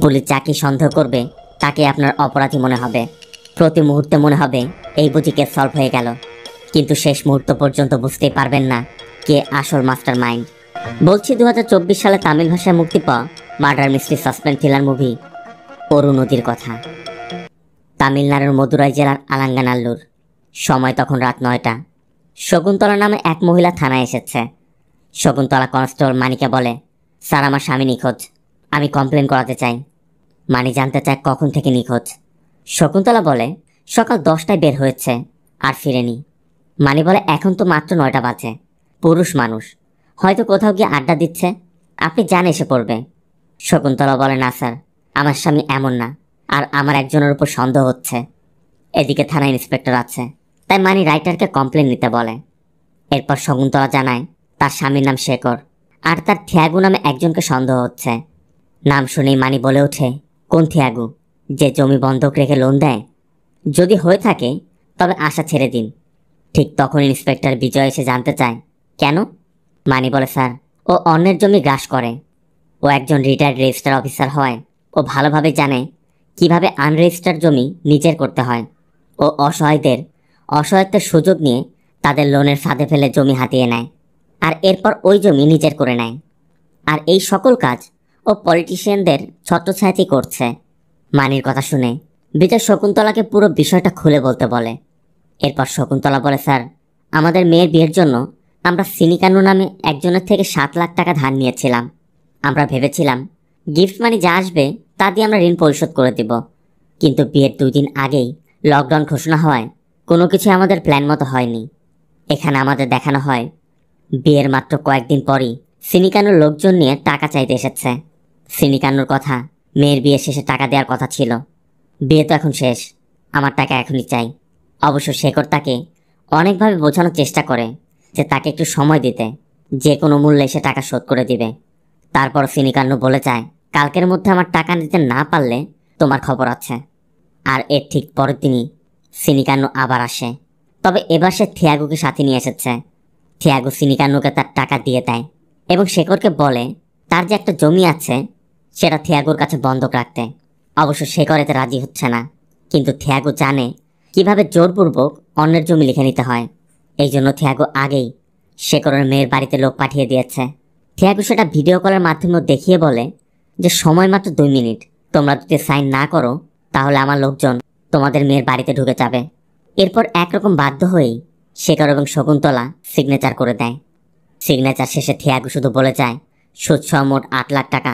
Police যাকে সন্দেহ করবে তাকে আপনার অপরাধী মনে হবে। প্রতি মুহূর্তে মনে হবে এই বুঝি কেস সলভ হয়ে গেল, কিন্তু শেষ মুহূর্ত পর্যন্ত বুঝতেই পারবেন না কে আসল মাস্টার মাইন্ড। বলছি 2024 সালে তামিল ভাষায় মুক্তি পাওয়া murder mystery suspense thriller movie অরুণোদীর কথা। তামিলনাড়ুর মদুরাই জেলার আলাঙ্গানাল্লুর। সময় তখন রাত 9টা। শকুন্তলা নামে এক মহিলা থানায় এসেছে। শকুন্তলা কনস্টেবল মানিকে বলে, স্যার আমার স্বামী নিখোঁজ, আমি কমপ্লেন করাতে চাই। মানি জানতে চায় কখন থেকে নিখোঁজ। শকুন্তলা বলে সকাল 10টায় বের হয়েছে আর ফিরেনি। মানি বলে এখন তো মাত্র 9টা বাজে, পুরুষ মানুষ হয়তো কোথাও গিয়ে আড্ডা দিচ্ছে, আপনি যান এসে পড়বে। শকুন্তলা বলে, না স্যার, আমার স্বামী এমন না, আর আমার একজনের উপর সন্দেহ হচ্ছে। এদিকে থানায় ইন্সপেক্টর আছে, তাই মানি রাইটারকে কমপ্লেন নিতে বলে। এরপর শকুন্তলা জানায় তার স্বামীর নাম শেখর, আর তার থিয়াগু নামে একজনকে সন্দেহ হচ্ছে। নাম শুনেই মানি বলে ওঠে, কোন থিয়াগু, যে জমি বন্ধক রেখে লোন দেয়? যদি হয়ে থাকে তবে আশা ছেড়ে দিন। ঠিক তখন ইন্সপেক্টর বিজয় এসে জানতে চায়, কেন? মানি বলে, স্যার, ও অন্যের জমি গ্রাস করে। ও একজন রিটায়ার্ড রেজিস্টার অফিসার হয়, ও ভালোভাবে জানে কিভাবে আনরেজিস্টার্ড জমি নিজের করতে হয়। ও অসহায়ত্বের সুযোগ নিয়ে তাদের লোনের ফাঁদে ফেলে জমি হাতিয়ে নেয়, আর এরপর ওই জমি নিজের করে নেয়। আর এই সকল কাজ ও পলিটিশিয়ানদের ছত্রছায়াতেই করছে। মানির কথা শুনে বিজয় শকুন্তলাকে পুরো বিষয়টা খুলে বলতে বলে। এরপর শকুন্তলা বলে, স্যার, আমাদের মেয়ের বিয়ের জন্য আমরা সিনিকানু নামে একজনের থেকে 7 লাখ টাকা ধার নিয়েছিলাম। আমরা ভেবেছিলাম গিফট মানি যা আসবে তা দিয়ে আমরা ঋণ পরিশোধ করে দেব, কিন্তু বিয়ের 2 দিন আগেই লকডাউন ঘোষণা হওয়ায় কোনো কিছু আমাদের প্ল্যান মতো হয়নি। এখানে আমাদের দেখানো হয় বিয়ের মাত্র কয়েকদিন পরই সিনিকানুর লোকজন নিয়ে টাকা চাইতে এসেছে। সিনিকানুর কথা, মেয়ের বিয়ে শেষে টাকা দেওয়ার কথা ছিল। বিয়ে তো এখন শেষ, আমার টাকা এখনই চাই। অবশ্য শেখর তাকে অনেকভাবে বোঝানোর চেষ্টা করে যে তাকে একটু সময় দিতে, যে কোনো মূল্যে সে টাকা শোধ করে দিবে। তারপর সিনিকান্নু বলে যায়, কালকের মধ্যে আমার টাকা দিতে না পারলে তোমার খবর আছে। আর এর ঠিক পরের দিনই সিনিকান্নু আবার আসে, তবে এবার সে থিয়াগুকে সাথে নিয়ে এসেছে। থিয়াগু সিনিকান্নুকে তার টাকা দিয়ে দেয় এবং শেখরকে বলে তার যে একটা জমি আছে সেটা থিয়াগুর কাছে বন্ধক রাখতে। অবশ্য শেখর এতে রাজি হচ্ছে না, কিন্তু থিয়াগু জানে কিভাবে জোরপূর্বক অন্যের জমি লিখে নিতে হয়। এই জন্য থিয়াগু আগেই শেখরের মেয়ের বাড়িতে লোক পাঠিয়ে দিয়েছে। থিয়াগু সেটা ভিডিও কলের মাধ্যমে দেখিয়ে বলে যে সময় মাত্র 2 মিনিট, তোমরা যদি সাইন না করো তাহলে আমার লোকজন তোমাদের মেয়ের বাড়িতে ঢুকে যাবে। এরপর একরকম বাধ্য হয়েই শেখর এবং শকুন্তলা সিগনেচার করে দেয়। সিগনেচার শেষে থিয়াগু শুধু বলে যায়, সুদ সহ মোট 8 লাখ টাকা,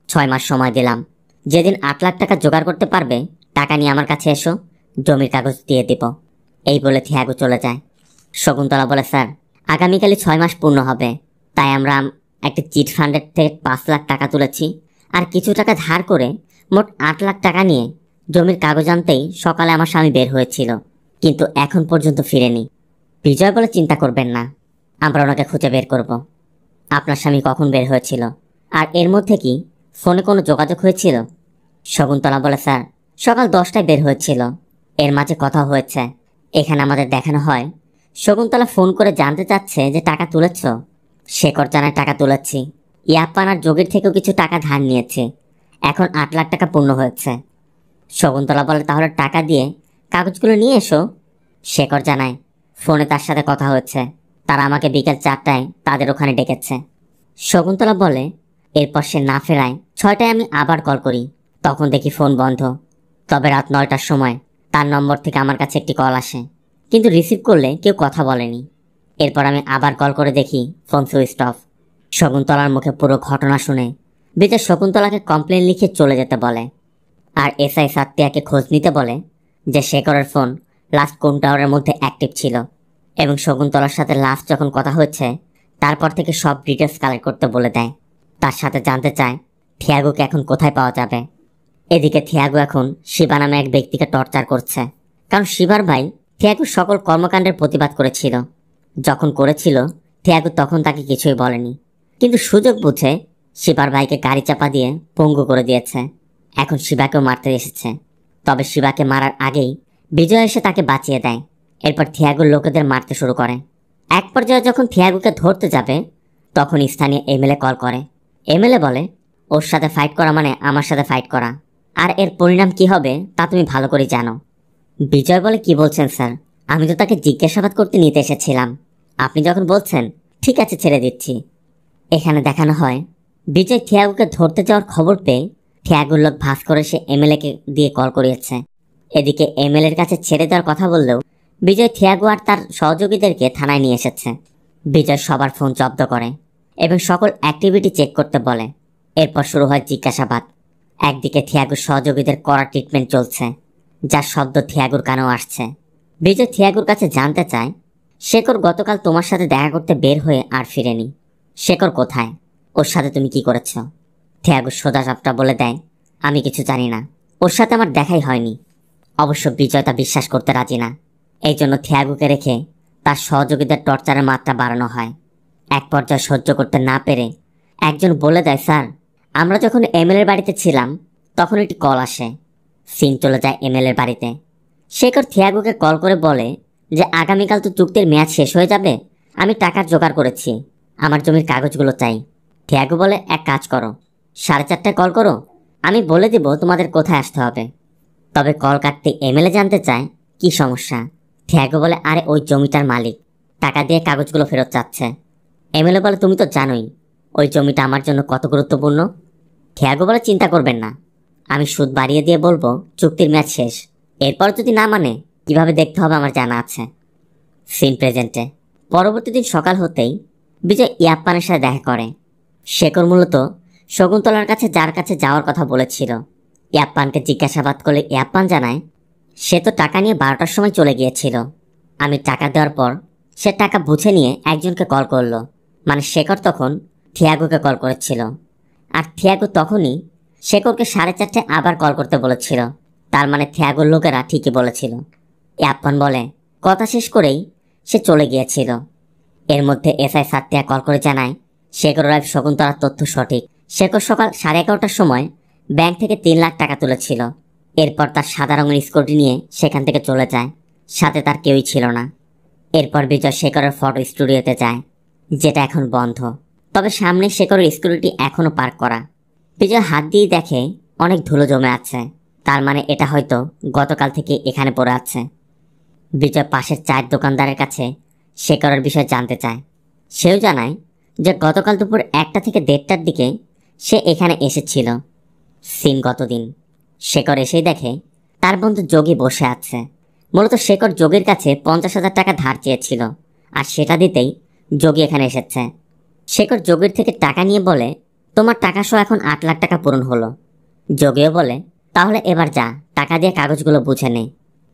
6 মাস সময় দিলাম। যেদিন 8 লাখ টাকা জোগাড় করতে পারবে টাকা নিয়ে আমার কাছে এসো, জমির কাগজ দিয়ে দিব। এই বলে থিয়াগু চলে যায়। শকুন্তলা বলে, স্যার, আগামীকালই 6 মাস পূর্ণ হবে, তাই আমরা একটা চিট ফান্ডের থেকে 5 লাখ টাকা তুলেছি, আর কিছু টাকা ধার করে মোট 8 লাখ টাকা নিয়ে জমির কাগজ আনতেই সকালে আমার স্বামী বের হয়েছিল, কিন্তু এখন পর্যন্ত ফিরেনি। বিজয় বলে, চিন্তা করবেন না, আমরা ওনাকে খুঁজে বের করব। আপনার স্বামী কখন বের হয়েছিল, আর এর মধ্যে কি ফোনে কোনো যোগাযোগ হয়েছিল? শকুন্তলা বলে, স্যার, সকাল 10টায় বের হয়েছিল, এর মাঝে কথা হয়েছে। এখানে আমাদের দেখানো হয় শকুন্তলা ফোন করে জানতে চাচ্ছে যে টাকা তুলেছ। শেখর জানায় টাকা তুলেছি, ইয়াপ্পান আর যোগীর থেকেও কিছু টাকা ধার নিয়েছি, এখন 8 লাখ টাকা পূর্ণ হয়েছে। শকুন্তলা বলে, তাহলে টাকা দিয়ে কাগজগুলো নিয়ে এসো। শেখর জানায় ফোনে তার সাথে কথা হচ্ছে, তারা আমাকে বিকেল 4টায় তাদের ওখানে ডেকেছে। শকুন্তলা বলে, এরপর সে না ফেরায় 6টায় আমি আবার কল করি, তখন দেখি ফোন বন্ধ। তবে রাত 9টার সময় তার নম্বর থেকে আমার কাছে একটি কল আসে, কিন্তু রিসিভ করলে কেউ কথা বলেনি। এরপর আমি আবার কল করে দেখি ফোন সুইচ অফ। শকুন্তলার মুখে পুরো ঘটনা শুনে বিজয় শকুন্তলাকে কমপ্লেন লিখে চলে যেতে বলে, আর এসআই সাত্তিয়াকে খোঁজ নিতে বলে যে শেখরের ফোন লাস্ট কোন টাওয়ারের মধ্যে অ্যাক্টিভ ছিল, এবং শকুন্তলার সাথে লাস্ট যখন কথা হচ্ছে তারপর থেকে সব ডিটেলস কালেক্ট করতে বলে দেয়। তার সাথে জানতে চায় থিয়াগুকে এখন কোথায় পাওয়া যাবে। এদিকে থিয়াগু এখন শিবা নামে এক ব্যক্তিকে টর্চার করছে, কারণ শিবার ভাই থিয়াগুর সকল কর্মকাণ্ডের প্রতিবাদ করেছিল। যখন করেছিল থিয়াগু তখন তাকে কিছুই বলেনি, কিন্তু সুযোগ বুঝে শিবার ভাইকে গাড়ি চাপা দিয়ে পঙ্গু করে দিয়েছে। এখন শিবাকেও মারতে এসেছে, তবে শিবাকে মারার আগেই বিজয় এসে তাকে বাঁচিয়ে দেয়। এরপর থিয়াগুর লোকেদের মারতে শুরু করে। এক পর্যায়ে যখন থিয়াগুকে ধরতে যাবে তখন স্থানীয় এমএলএ কল করে। এমএলএ বলে ওর সাথে ফাইট করা মানে আমার সাথে ফাইট করা, আর এর পরিণাম কি হবে তা তুমি ভালো করে জানো। বিজয় বলে, কি বলছেন স্যার? আমি তো তাকে জিজ্ঞাসাবাদ করতে নিতে এসেছিলাম। আপনি যখন বলছেন ঠিক আছে ছেড়ে দিচ্ছি। এখানে দেখানো হয় বিজয় থিয়াগুকে ধরতে যাওয়ার খবর পেয়ে থিয়াগুর লোক ভাস করে সে এমএলএকে দিয়ে কল করিয়েছে। এদিকে এমএলএর কাছে ছেড়ে দেওয়ার কথা বললেও বিজয় থিয়াগু আর তার সহযোগীদেরকে থানায় নিয়ে এসেছে। বিজয় সবার ফোন জব্দ করে এবং সকল অ্যাক্টিভিটি চেক করতে বলে। এরপর শুরু হয় জিজ্ঞাসাবাদ। একদিকে থিয়াগুর সহযোগীদের কড়া ট্রিটমেন্ট চলছে, যার শব্দ থিয়াগুর কানেও আসছে। বিজয় থিয়াগুর কাছে জানতে চায়, শেখর গতকাল তোমার সাথে দেখা করতে বের হয়ে আর ফিরেনি। শেখর কোথায়? ওর সাথে তুমি কি করেছ? থিয়াগু সোজা সাপটা বলে দেয়, আমি কিছু জানি না, ওর সাথে আমার দেখাই হয়নি। অবশ্য বিজয় তা বিশ্বাস করতে রাজি না। এই জন্য থিয়াগুকে রেখে তার সহযোগীদের টর্চারের মাত্রা বাড়ানো হয়। এক পর্যায়ে সহ্য করতে না পেরে একজন বলে দেয়, স্যার আমরা যখন এমএলএর বাড়িতে ছিলাম তখন একটি কল আসে। সিন চলে যায় এমএলএর বাড়িতে। শেখর থিয়াগুকে কল করে বলে যে আগামীকাল তো চুক্তির মেয়াদ শেষ হয়ে যাবে, আমি টাকার জোগাড় করেছি, আমার জমির কাগজগুলো চাই। থিয়াগু বলে, এক কাজ করো, 4:30টায় কল করো, আমি বলে দেব তোমাদের কোথায় আসতে হবে। তবে কল কাটতে এমএলএ জানতে চায় কি সমস্যা। থিয়াগু বলে, আরে ওই জমিটার মালিক টাকা দিয়ে কাগজগুলো ফেরত চাচ্ছে। এমএলএ বলে, তুমি তো জানোই ওই জমিটা আমার জন্য কত গুরুত্বপূর্ণ। থিয়াগু বলে, চিন্তা করবেন না, আমি সুদ বাড়িয়ে দিয়ে বলবো চুক্তির মেয়াদ শেষ, এরপর যদি না মানে কিভাবে দেখতে হবে আমার জানা আছে। সিন প্রেজেন্টে। পরবর্তী দিন সকাল হতেই বিজয় ইয়াপ্পানের সাথে দেখা করে। শেখর মূলত শকুন্তলার কাছে যার কাছে যাওয়ার কথা বলেছিল। ইয়াপ্পানকে জিজ্ঞাসাবাদ করলে ইয়াপ্পান জানায় সে তো টাকা নিয়ে 12টার সময় চলে গিয়েছিল। আমি টাকা দেওয়ার পর সে টাকা বুঝে নিয়ে একজনকে কল করলো, মানে শেখর তখন থিয়াগুকে কল করেছিল। আর থিয়াগু তখনই শেখরকে 4:30টায় আবার কল করতে বলেছিল। তার মানে থিয়াগুর লোকেরা ঠিকই বলেছিল। ইয়াপ্পান বলে, কথা শেষ করেই সে চলে গিয়েছিল। এর মধ্যে এসআই সাত্তিয়া কল করে জানায় শেখর রায় শকুন্তলার তথ্য সঠিক। শেখর সকাল 11:30টার সময় ব্যাংক থেকে 3 লাখ টাকা তুলেছিল। এরপর তার সাদা রঙের স্কুটি নিয়ে সেখান থেকে চলে যায়, সাথে তার কেউই ছিল না। এরপর বিজয় শেখরের ফটো স্টুডিওতে যায়, যেটা এখন বন্ধ। তবে সামনে শেখরের স্কুটিটি এখনও পার্ক করা। বিজয় হাত দিয়ে দেখে অনেক ধুলো জমে আছে, তার মানে এটা হয়তো গতকাল থেকে এখানে পড়ে আছে। বিজয় পাশের চায়ের দোকানদারের কাছে শেখরের বিষয়ে জানতে চায়। সেও জানায় যে গতকাল দুপুর 1টা থেকে 1:30টার দিকে সে এখানে এসেছিল। সিন গতদিন। শেখর এসেই দেখে তার বন্ধু যোগী বসে আছে। মূলত শেখর যোগীর কাছে 50,000 টাকা ধার চেয়েছিল, আর সেটা দিতেই যোগী এখানে এসেছে। শেখর যোগীর থেকে টাকা নিয়ে বলে, তোমার টাকা সহ এখন 8 লাখ টাকা পূরণ হলো। যোগীও বলে, তাহলে এবার যা, টাকা দিয়ে কাগজগুলো বুঝে নে,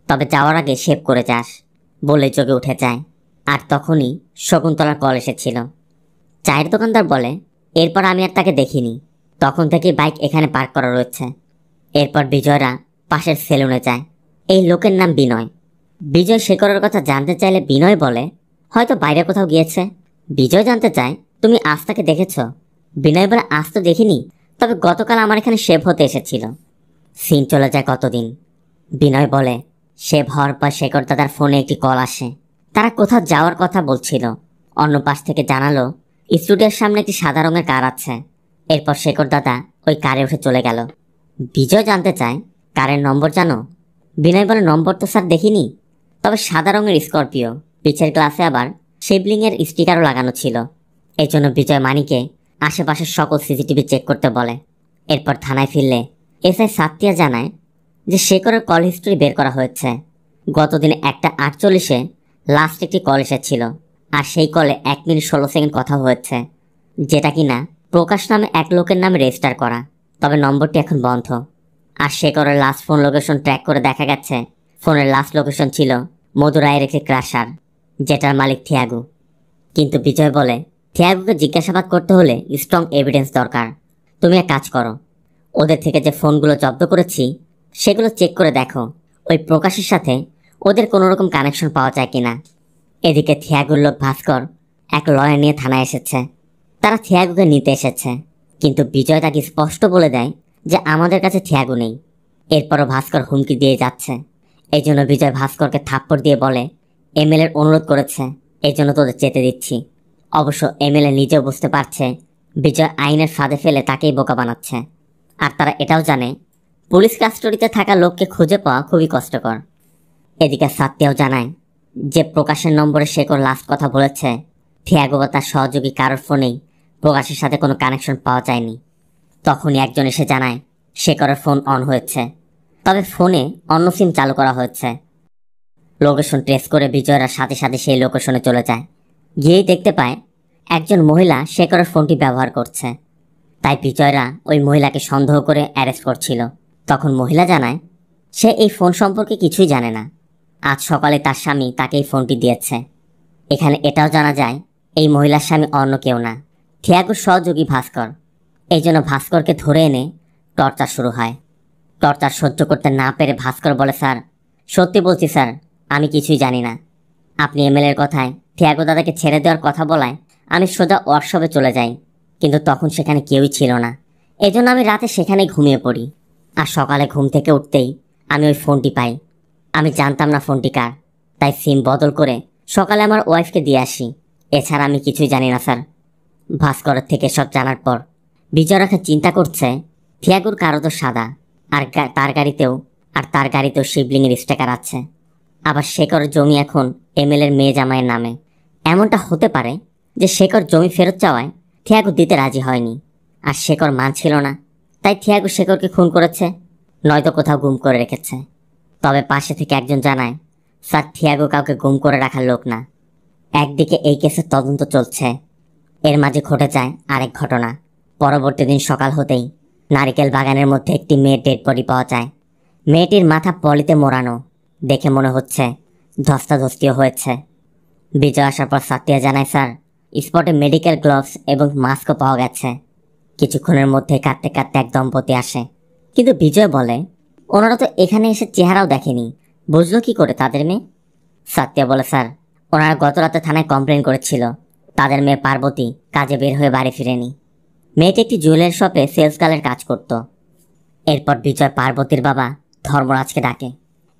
তবে যাওয়ার আগে শেভ করে যাস। বলে যোগী উঠে যায়। আর তখনই শকুন্তলার কল এসেছিল। চায়ের দোকানদার বলে, এরপর আমি আর তাকে দেখিনি, তখন থেকেই বাইক এখানে পার্ক করা রয়েছে। এরপর বিজয়রা পাশের সেলুনে যায়। এই লোকের নাম বিনয়। বিজয় শেখরের কথা জানতে চাইলে বিনয় বলে, হয়তো বাইরে কোথাও গিয়েছে। বিজয় জানতে চায়, তুমি আজ তাকে দেখেছ? বিনয় বলে, আজ তো দেখিনি, তবে গতকাল আমার এখানে শেভ হতে এসেছিল। সিন চলে যায় কতদিন। বিনয় বলে, শেভ হওয়ার পর শেখর দাদার ফোনে একটি কল আসে। তারা কোথাও যাওয়ার কথা বলছিল। অন্য পাশ থেকে জানালো স্টুডিওর সামনে একটি সাদা রঙের কার আছে। এরপর শেখর দাদা ওই কারে উঠে চলে গেল। বিজয় জানতে চায়, কারের নম্বর জানো? বিনয় বলে, নম্বর তো স্যার দেখিনি, তবে সাদা রঙের স্করপিও, পিছের গ্লাসে আবার শিবলিংয়ের স্টিকারও লাগানো ছিল। এই জন্য বিজয় মানিকে আশেপাশের সকল সিসিটিভি চেক করতে বলে। এরপর থানায় ফিরলে এসআই সাত্তিয়া জানায় যে শেখরের কল হিস্ট্রি বের করা হয়েছে। গতদিন 1:48-এ লাস্ট একটি কল এসেছিল, আর সেই কলে 1 মিনিট 16 সেকেন্ড কথা হয়েছে, যেটা কিনা প্রকাশ নামে এক লোকের নামে রেজিস্টার করা। তবে নম্বরটি এখন বন্ধ। আর শেখরের লাস্ট ফোন লোকেশন ট্র্যাক করে দেখা গেছে ফোনের লাস্ট লোকেশন ছিল মধুরায়ের একটি ক্রাশার, যেটার মালিক থিয়াগু। কিন্তু বিজয় বলে, থিয়াগুকে জিজ্ঞাসাবাদ করতে হলে স্ট্রং এভিডেন্স দরকার। তুমি এক কাজ করো, ওদের থেকে যে ফোনগুলো জব্দ করেছি সেগুলো চেক করে দেখো ওই প্রকাশের সাথে ওদের কোনো রকম কানেকশন পাওয়া যায় কিনা। এদিকে থিয়াগুর লোক ভাস্কর এক লয়ার নিয়ে থানায় এসেছে। তারা থিয়াগুকে নিতে এসেছে, কিন্তু বিজয় তাকে স্পষ্ট বলে দেয় যে আমাদের কাছে থিয়াগু নেই। এরপরও ভাস্কর হুমকি দিয়ে যাচ্ছে। এই জন্য বিজয় ভাস্করকে থাপ্পড় দিয়ে বলে, এমএলএর অনুরোধ করেছে, এই জন্য তোদের যেতে দিচ্ছি। অবশ্য এমএলএ নিজেও বুঝতে পারছে বিজয় আইনের ফাঁদে ফেলে তাকেই বোকা বানাচ্ছে। আর তারা এটাও জানে পুলিশ কাস্টডিতে থাকা লোককে খুঁজে পাওয়া খুবই কষ্টকর। এদিকে সাত্যাও জানায় যে প্রকাশের নম্বরে শেখর লাস্ট কথা বলেছে থিয়াগো বা তার সহযোগী কারোর ফোনেই প্রকাশের সাথে কোনো কানেকশন পাওয়া যায়নি। তখনই একজন এসে জানায় শেখরের ফোন অন হয়েছে, তবে ফোনে অন্য সিম চালু করা হয়েছে। লোকেশন ট্রেস করে বিজয়রা সাথে সাথে সেই লোকেশনে চলে যায়। গিয়েই দেখতে পায় একজন মহিলা শেখরের ফোনটি ব্যবহার করছে। তাই বিজয়রা ওই মহিলাকে সন্দেহ করে অ্যারেস্ট করছিল। তখন মহিলা জানায় সে এই ফোন সম্পর্কে কিছুই জানে না। আজ সকালে তার স্বামী তাকে এই ফোনটি দিয়েছে। এখানে এটাও জানা যায় এই মহিলার স্বামী অন্য কেউ না, থিয়াগোর সহযোগী ভাস্কর। এই জন্য ভাস্করকে ধরে এনে টর্চার শুরু হয়। টর্চার সহ্য করতে না পেরে ভাস্কর বলে, স্যার সত্যি বলছি স্যার, আমি কিছুই জানি না। আপনি এমএলএর কথায় থিয়াগো দাদাকে ছেড়ে দেওয়ার কথা বলায় আমি সোজা ওয়ার্কশপে চলে যাই, কিন্তু তখন সেখানে কেউই ছিল না। এজন্য আমি রাতে সেখানেই ঘুমিয়ে পড়ি। আর সকালে ঘুম থেকে উঠতেই আমি ওই ফোনটি পাই। আমি জানতাম না ফোনটি কার, তাই সিম বদল করে সকালে আমার ওয়াইফকে দিয়ে আসি। এছাড়া আমি কিছুই জানি না স্যার। ভাস্করের থেকে সব জানার পর বিজয় রাখা চিন্তা করছে থিয়াগোর কারো তো সাদা, আর তার গাড়িতেও শিবলিংয়ের স্টিকার আছে। আবার শেখরের জমি এখন এমএলএর মেয়ে জামাইয়ের নামে। এমনটা হতে পারে যে শেখর জমি ফেরত চাওয়ায় থিয়াগো দিতে রাজি হয়নি, আর শেখর মানছিল না, তাই থিয়াগো শেখরকে খুন করেছে, নয়তো কোথাও গুম করে রেখেছে। তবে পাশে থেকে একজন জানায় স্যার থিয়াগো কাউকে গুম করে রাখার লোক না। একদিকে এই কেসের তদন্ত চলছে, এর মাঝে ঘটে যায় আরেক ঘটনা। পরবর্তী দিন সকাল হতেই নারিকেল বাগানের মধ্যে একটি মেয়ের ডেড বডি পাওয়া যায়। মেয়েটির মাথা পলিতে মোড়ানো, দেখে মনে হচ্ছে ধস্তাধস্তিও হয়েছে। বিজয় আসার পর সাতিয়া জানায় স্যার স্পটে মেডিকেল গ্লোভস এবং মাস্কও পাওয়া গেছে। কিছুক্ষণের মধ্যে কাঁদতে কাঁদতে এক দম্পতি আসে, কিন্তু বিজয় বলে ওনারা তো এখানে এসে চেহারাও দেখেনি, বুঝলো কি করে তাদের মেয়ে? সাতিয়া বলে স্যার ওনারা গত রাতে থানায় কমপ্লেন করেছিল তাদের মেয়ে পার্বতী কাজে বের হয়ে বাড়ি ফিরেনি। মেয়েটি একটি জুয়েলারি শপে সেলস গার্লের কাজ করত। এরপর বিজয় পার্বতীর বাবা ধর্মরাজকে ডাকে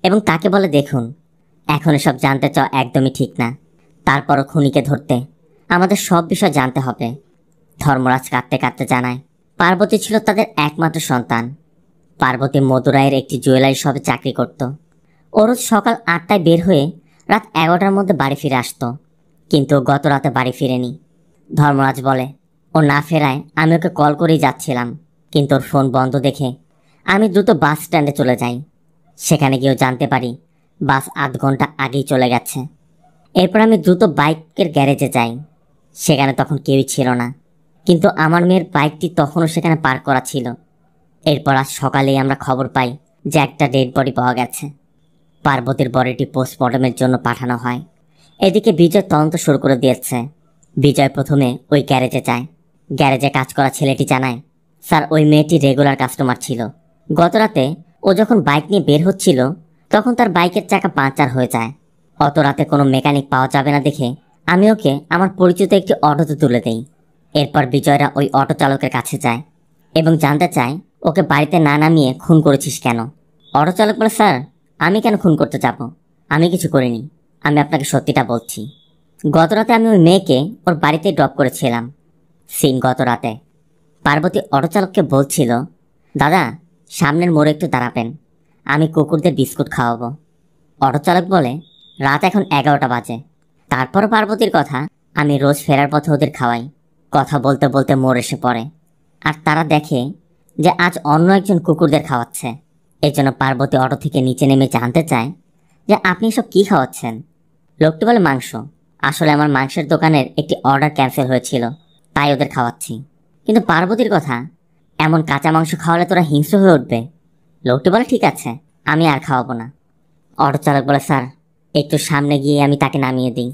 এবং তাকে বলে দেখুন এখন এসব জানতে চাও একদমই ঠিক না, তারপরও খুনিকে ধরতে আমাদের সব বিষয় জানতে হবে। ধর্মরাজ কাঁদতে কাঁদতে জানায় পার্বতী ছিল তাদের একমাত্র সন্তান। পার্বতী মদুরাইয়ের একটি জুয়েলারি শপে চাকরি করত। ও রোজ সকাল 8টায় বের হয়ে রাত 11টার মধ্যে বাড়ি ফিরে আসতো, কিন্তু গত রাতে বাড়ি ফিরেনি। ধর্মরাজ বলে ও না ফেরায় আমি ওকে কল করেই যাচ্ছিলাম, কিন্তু ওর ফোন বন্ধ দেখে আমি দ্রুত বাস স্ট্যান্ডে চলে যাই। সেখানে গিয়েও জানতে পারি বাস আধ ঘন্টা আগেই চলে গেছে। এরপর আমি দ্রুত বাইকের গ্যারেজে যাই, সেখানে তখন কেউই ছিল না, কিন্তু আমার মেয়ের বাইকটি তখনও সেখানে পার্ক করা ছিল। এরপর আজ সকালেই আমরা খবর পাই যে একটা ডেড বডি পাওয়া গেছে। পার্বতীর বডিটি পোস্টমর্টমের জন্য পাঠানো হয়। এদিকে বিজয় তদন্ত শুরু করে দিয়েছে। বিজয় প্রথমে ওই গ্যারেজে যায়। গ্যারেজে কাজ করা ছেলেটি জানায় স্যার ওই মেয়েটি রেগুলার কাস্টমার ছিল। গত রাতে ও যখন বাইক নিয়ে বের হচ্ছিল তখন তার বাইকের চাকা পাংচার হয়ে যায়। অত রাতে কোনো মেকানিক পাওয়া যাবে না দেখে আমি ওকে আমার পরিচিত একটি অটোতে তুলে দেই। এরপর বিজয়রা ওই অটো চালকের কাছে যায় এবং জানতে চায় ওকে বাড়িতে না নামিয়ে খুন করেছিস কেন? অটো চালক বলে স্যার আমি কেন খুন করতে যাব, আমি কিছু করিনি, আমি আপনাকে সত্যিটা বলছি। গত রাতে আমি ওই মেয়েকে ওর বাড়িতে ড্রপ করেছিলাম। সিন গত রাতে পার্বতী অটো চালককে বলছিল দাদা সামনের মোড়ে একটু দাঁড়াবেন, আমি কুকুরদের বিস্কুট খাওয়াবো। অটো চালক বলে রাত এখন 11টা বাজে। তারপর পার্বতীর কথা আমি রোজ ফেরার পথে ওদের খাওয়াই। কথা বলতে বলতে মোড় এসে পড়ে আর তারা দেখে যে আজ অন্য একজন কুকুরদের খাওয়াচ্ছে। এই জন্য পার্বতী অটো থেকে নিচে নেমে জানতে চায় যে আপনি এসব কী খাওয়াচ্ছেন? লোকটি বলে মাংস, আসলে আমার মাংসের দোকানের একটি অর্ডার ক্যান্সেল হয়েছিল তাই ওদের খাওয়াচ্ছি। কিন্তু পার্বতীর কথা এমন কাঁচা মাংস খাওয়ালে তোরা হিংস্র হয়ে উঠবে। লোকটি বলে ঠিক আছে আমি আর খাওয়াবো না। অটো চালক বলে স্যার একটু সামনে গিয়ে আমি তাকে নামিয়ে দিই।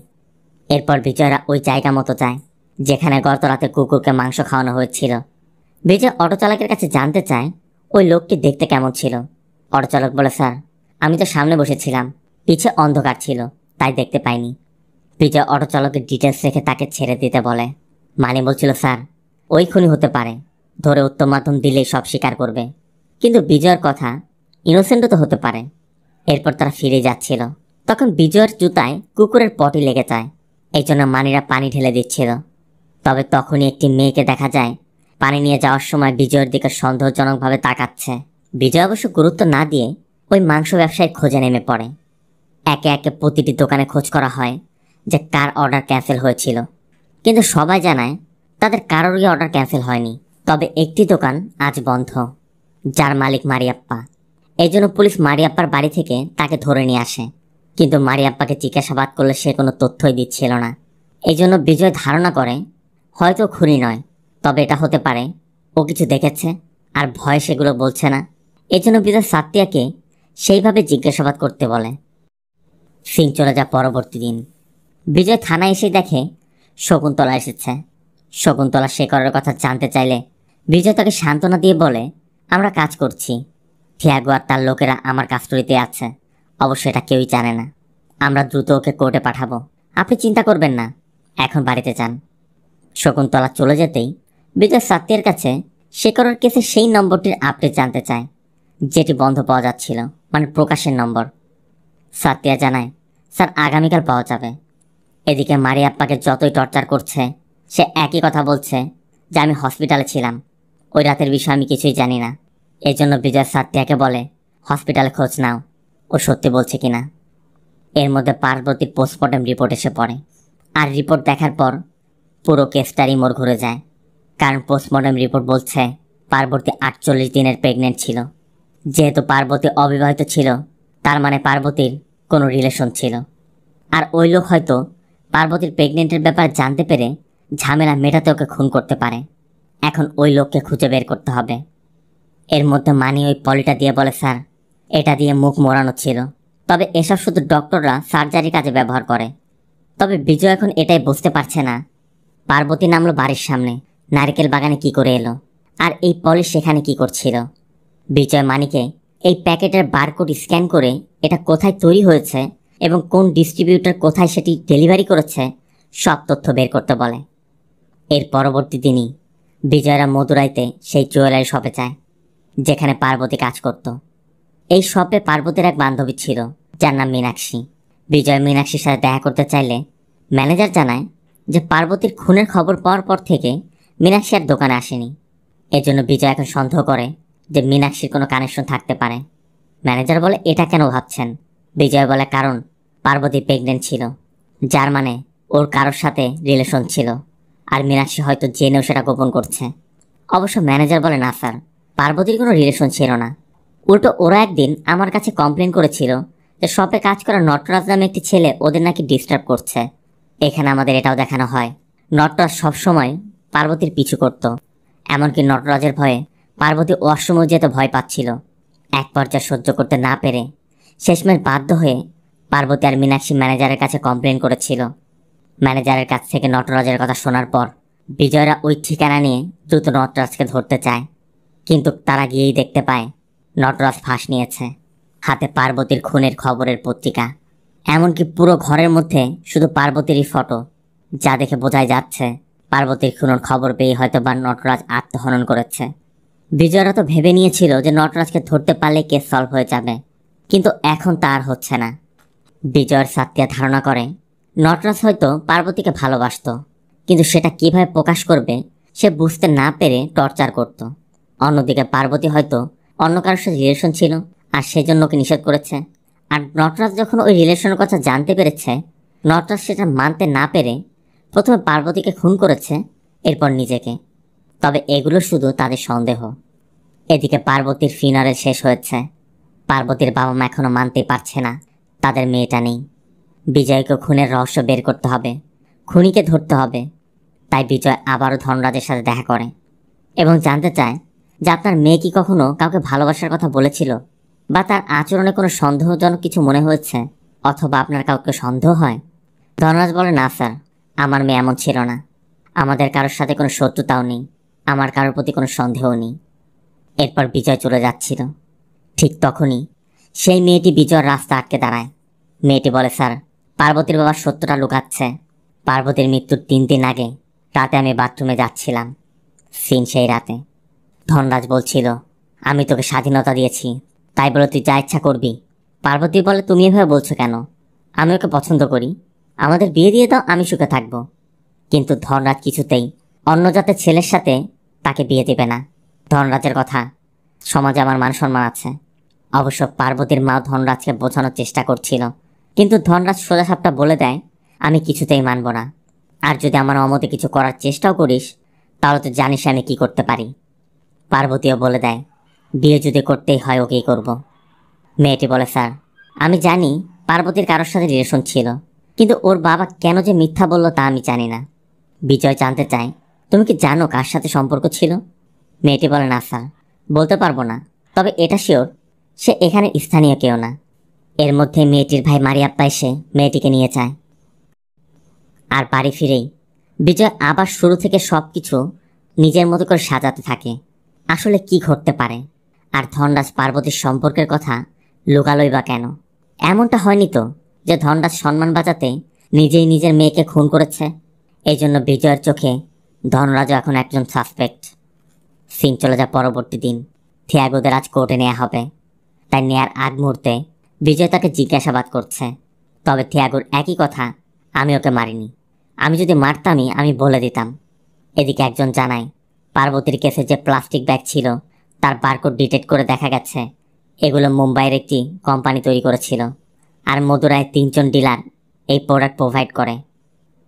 এরপর বিজয়রা ওই জায়গা মতো যায় যেখানে গত রাতে কুকুরকে মাংস খাওয়ানো হয়েছিল। বিজয় অটো চালকের কাছে জানতে চায় ওই লোকটি দেখতে কেমন ছিল। অটো চালক বলে স্যার আমি তো সামনে বসেছিলাম, পিছে অন্ধকার ছিল তাই দেখতে পাইনি। বিজয় অটো চালকের ডিটেলস রেখে তাকে ছেড়ে দিতে বলে। মানে বলছিল স্যার ওই খুনি হতে পারে, ধরে উত্তম মাধ্যম দিলেই সব স্বীকার করবে, কিন্তু বিজয়ের কথা ইনোসেন্টও তো হতে পারে। এরপর তারা ফিরে যাচ্ছিল তখন বিজয়ের জুতায় কুকুরের পটি লেগে যায়, এই জন্য মানিরা পানি ঢেলে দিচ্ছিল। তবে তখনই একটি মেয়েকে দেখা যায় পানি নিয়ে যাওয়ার সময় বিজয়ের দিকে সন্দেহজনকভাবে তাকাচ্ছে। বিজয় অবশ্য গুরুত্ব না দিয়ে ওই মাংস ব্যবসায়ীর খোঁজে নেমে পড়ে। একে একে প্রতিটি দোকানে খোঁজ করা হয় যে কার অর্ডার ক্যান্সেল হয়েছিল, কিন্তু সবাই জানায় তাদের কারোরই অর্ডার ক্যান্সেল হয়নি। তবে একটি দোকান আজ বন্ধ, যার মালিক মারিয়াপ্পা। এই জন্য পুলিশ মারিয়াপ্পার বাড়ি থেকে তাকে ধরে নিয়ে আসে, কিন্তু মারিয়াপ্পাকে জিজ্ঞাসাবাদ করলে সে কোনো তথ্যই দিচ্ছিল না। এই জন্য বিজয় ধারণা করে হয়তো খুনি নয়, তবে এটা হতে পারে ও কিছু দেখেছে আর ভয় সেগুলো বলছে না। এই জন্য বিজয় সাত্তিয়াকে সেইভাবে জিজ্ঞাসাবাদ করতে বলে। সিন চলে যায় পরবর্তী দিন। বিজয় থানায় এসে দেখে শকুন্তলা এসেছে। শকুন্তলা শেখরের কথা জানতে চাইলে বিজয় তাকে সান্ত্বনা দিয়ে বলে, আমরা কাজ করছি, থিয়াগো আর তার লোকেরা আমার কাস্টডিতে আছে। অবশ্য এটা কেউই জানে না। আমরা দ্রুত ওকে কোর্টে পাঠাবো, আপনি চিন্তা করবেন না, এখন বাড়িতে যান। শকুন্তলা চলে যেতেই বিজয় সাত্তিয়ার কাছে শেখরের কেসে সেই নম্বরটির আপডেট জানতে চায়, যেটি বন্ধ পাওয়া যাচ্ছিল, মানে প্রকাশের নম্বর। সাত্তিয়া জানায়, স্যার আগামীকাল পাওয়া যাবে। এদিকে মারিয়াপ্পাকে যতই টর্চার করছে সে একই কথা বলছে যে আমি হসপিটালে ছিলাম, ওই রাতের বিষয়ে আমি কিছুই জানি না। এই জন্য বিজয় সাত্তিয়াকে বলে হসপিটালে খোঁজ নাও, ও সত্যি বলছে কিনা। এর মধ্যে পার্বতীর পোস্টমর্টম রিপোর্ট এসে পড়ে, আর রিপোর্ট দেখার পর পুরো কেসটারই মোড় ঘুরে যায়। কারণ পোস্টমর্টম রিপোর্ট বলছে পার্বতী 48 দিনের প্রেগনেন্ট ছিল। যেহেতু পার্বতী অবিবাহিত ছিল, তার মানে পার্বতীর কোনো রিলেশন ছিল। আর ওই লোক হয়তো পার্বতীর প্রেগনেন্টের ব্যাপারে জানতে পেরে ঝামেলা মেটাতে ওকে খুন করতে পারে। এখন ওই লোককে খুঁজে বের করতে হবে। এর মধ্যে মানি ওই পলিটা দিয়ে বলে, স্যার এটা দিয়ে মুখ মোড়ানো ছিল, তবে এসব শুধু ডক্টররা সার্জারি কাজে ব্যবহার করে। তবে বিজয় এখন এটাই বুঝতে পারছে না পার্বতী নামলো বাড়ির সামনে, নারকেল বাগানে কি করে এলো, আর এই পলি সেখানে কি করছিল। বিজয় মানিকে এই প্যাকেটের বারকোড স্ক্যান করে এটা কোথায় তৈরি হয়েছে এবং কোন ডিস্ট্রিবিউটর কোথায় সেটি ডেলিভারি করেছে সব তথ্য বের করতে বলে। এর পরবর্তী দিনই বিজয়রা মদুরাইতে সেই জুয়েলারি শপে যায় যেখানে পার্বতী কাজ করত। এই শপে পার্বতীর এক বান্ধবী ছিল যার নাম মীনাক্ষী। বিজয় মীনাক্ষীর সাথে দেখা করতে চাইলে ম্যানেজার জানায় যে পার্বতীর খুনের খবর পাওয়ার পর থেকে মীনাক্ষী আর দোকানে আসেনি। এজন্য বিজয় এখন সন্দেহ করে যে মীনাক্ষীর কোনো কানেকশন থাকতে পারে। ম্যানেজার বলে, এটা কেন ভাবছেন? বিজয় বলে, কারণ পার্বতী প্রেগনেন্ট ছিল, যার মানে ওর কারোর সাথে রিলেশন ছিল, আর মীনাক্ষী হয়তো জেনেও সেটা গোপন করছে। অবশ্য ম্যানেজার বলে, না স্যার, পার্বতীর কোনো রিলেশন ছিল না। উল্টো ওরা একদিন আমার কাছে কমপ্লেন করেছিল যে শপে কাজ করা নটরাজ নামে একটি ছেলে ওদের নাকি ডিস্টার্ব করছে। এখানে আমাদের এটাও দেখানো হয় নটরাজ সবসময় পার্বতীর পিছু করত। এমনকি নটরাজের ভয়ে পার্বতী ওয়াশরুমে যেতে ভয় পাচ্ছিল। এক পর্যায়ে সহ্য করতে না পেরে শেষমেশ বাধ্য হয়ে পার্বতী আর মীনাক্ষী ম্যানেজারের কাছে কমপ্লেন করেছিল। ম্যানেজারের কাছ থেকে নটরাজের কথা শোনার পর বিজয়রা ওই ঠিকানা নিয়ে দ্রুত নটরাজকে ধরতে চায়, কিন্তু তারা গিয়েই দেখতে পায় নটরাজ ফাঁস নিয়েছে, হাতে পার্বতীর খুনের খবরের পত্রিকা। এমনকি পুরো ঘরের মধ্যে শুধু পার্বতীরই ফটো, যা দেখে বোঝাই যাচ্ছে পার্বতীর খুনের খবর পেয়ে হয়তো বা নটরাজ আত্মহনন করেছে। বিজয়রা তো ভেবে নিয়েছিল যে নটরাজকে ধরতে পারলে কেস সলভ হয়ে যাবে, কিন্তু এখন তা আর হচ্ছে না। বিজয়ের সাত্তিয়া ধারণা করে নটরাজ হয়তো পার্বতীকে ভালোবাসত, কিন্তু সেটা কিভাবে প্রকাশ করবে সে বুঝতে না পেরে টর্চার করত। অন্যদিকে পার্বতী হয়তো অন্য কারোর সাথে রিলেশন ছিল আর সেজন্য ওকে নিষেধ করেছে। আর নটরাজ যখন ওই রিলেশনের কথা জানতে পেরেছে, নটরাজ সেটা মানতে না পেরে প্রথমে পার্বতীকে খুন করেছে, এরপর নিজেকে। তবে এগুলো শুধু তাদের সন্দেহ। এদিকে পার্বতীর ফিনারেল শেষ হয়েছে। পার্বতীর বাবা মা এখনও মানতেই পারছে না তাদের মেয়েটা নেই। বিজয়কে খুনের রহস্য বের করতে হবে, খুনিকে ধরতে হবে। তাই বিজয় আবারও ধনরাজের সাথে দেখা করে এবং জানতে চায় যে আপনার মেয়ে কি কখনো কাউকে ভালোবাসার কথা বলেছিল, বা তার আচরণে কোনো সন্দেহজনক কিছু মনে হয়েছে, অথবা আপনার কাউকে সন্দেহ হয়। ধনরাজ বলে, না স্যার, আমার মেয়ে এমন ছিল না। আমাদের কারোর সাথে কোনো শত্রুতাও নেই, আমার কারোর প্রতি কোনো সন্দেহও নেই। এরপর বিজয় চলে যাচ্ছিল। ঠিক তখনই সেই মেয়েটি বিজয়ের রাস্তা আটকে দাঁড়ায়। মেয়েটি বলে, স্যার, পার্বতীর বাবা সত্যটা লুকাচ্ছে। পার্বতীর মৃত্যুর 3 দিন আগে রাতে আমি বাথরুমে যাচ্ছিলাম। সিন সেই রাতে। ধনরাজ বলছিল, আমি তোকে স্বাধীনতা দিয়েছি, তাই বলে তুই যা ইচ্ছা করবি। পার্বতী বলে, তুমি এভাবে বলছো কেন? আমি ওকে পছন্দ করি, আমাদের বিয়ে দিয়ে দাও, আমি সুখে থাকবো। কিন্তু ধনরাজ কিছুতেই অন্য জাতের ছেলের সাথে তাকে বিয়ে দেবে না। ধনরাজের কথা, সমাজে আমার মান সম্মান আছে। অবশ্য পার্বতীর মা ধনরাজকে বোঝানোর চেষ্টা করছিল, কিন্তু ধনরাজ সোজাসাপটা বলে দেয়, আমি কিছুতেই মানব না। আর যদি আমার অমতে কিছু করার চেষ্টাও করিস, তাহলে তো জানিস আমি কি করতে পারি। পার্বতীও বলে দেয়, বিয়ে যদি করতেই হয় ওকেই করব। মেয়েটি বলে, স্যার আমি জানি পার্বতীর কারোর সাথে রিলেশন ছিল, কিন্তু ওর বাবা কেন যে মিথ্যা বলল তা আমি জানি না। বিজয় জানতে চায়, তুমি কি জানো কার সাথে সম্পর্ক ছিল? মেয়েটি বলে, না স্যার, বলতে পারবো না, তবে এটা শিওর সে এখানে স্থানীয় কেউ না। এর মধ্যে মেয়েটির ভাই মারিয়াপ্পা এসে মেয়েটিকে নিয়ে যায়। আর বাড়ি ফিরেই বিজয় আবার শুরু থেকে সব কিছু নিজের মতো করে সাজাতে থাকে। আসলে কি ঘটতে পারে, আর ধনরাজ পার্বতীর সম্পর্কের কথা লুকালোই বা কেন? এমনটা হয়নি তো যে ধনরাজ সম্মান বাঁচাতে নিজেই নিজের মেয়েকে খুন করেছে। এই জন্য বিজয়ের চোখে ধনরাজও এখন একজন সাসপেক্ট। সিন চলে যায় পরবর্তী দিন। থিয়াগোদের আজ কোর্টে নেওয়া হবে। তাই নেয়ার আগ মুহূর্তে বিজয় তাকে জিজ্ঞাসাবাদ করছে। তবে থিয়াগোর একই কথা, আমি ওকে মারিনি, আমি যদি মারতামই আমি বলে দিতাম। এদিকে একজন জানায়, পার্বতীর কেসে যে প্লাস্টিক ব্যাগ ছিল তার বারকোড ডিটেক্ট করে দেখা গেছে এগুলো মুম্বাইয়ের একটি কোম্পানি তৈরি করেছিল, আর মদুরায় 3 জন ডিলার এই প্রোডাক্ট প্রোভাইড করে।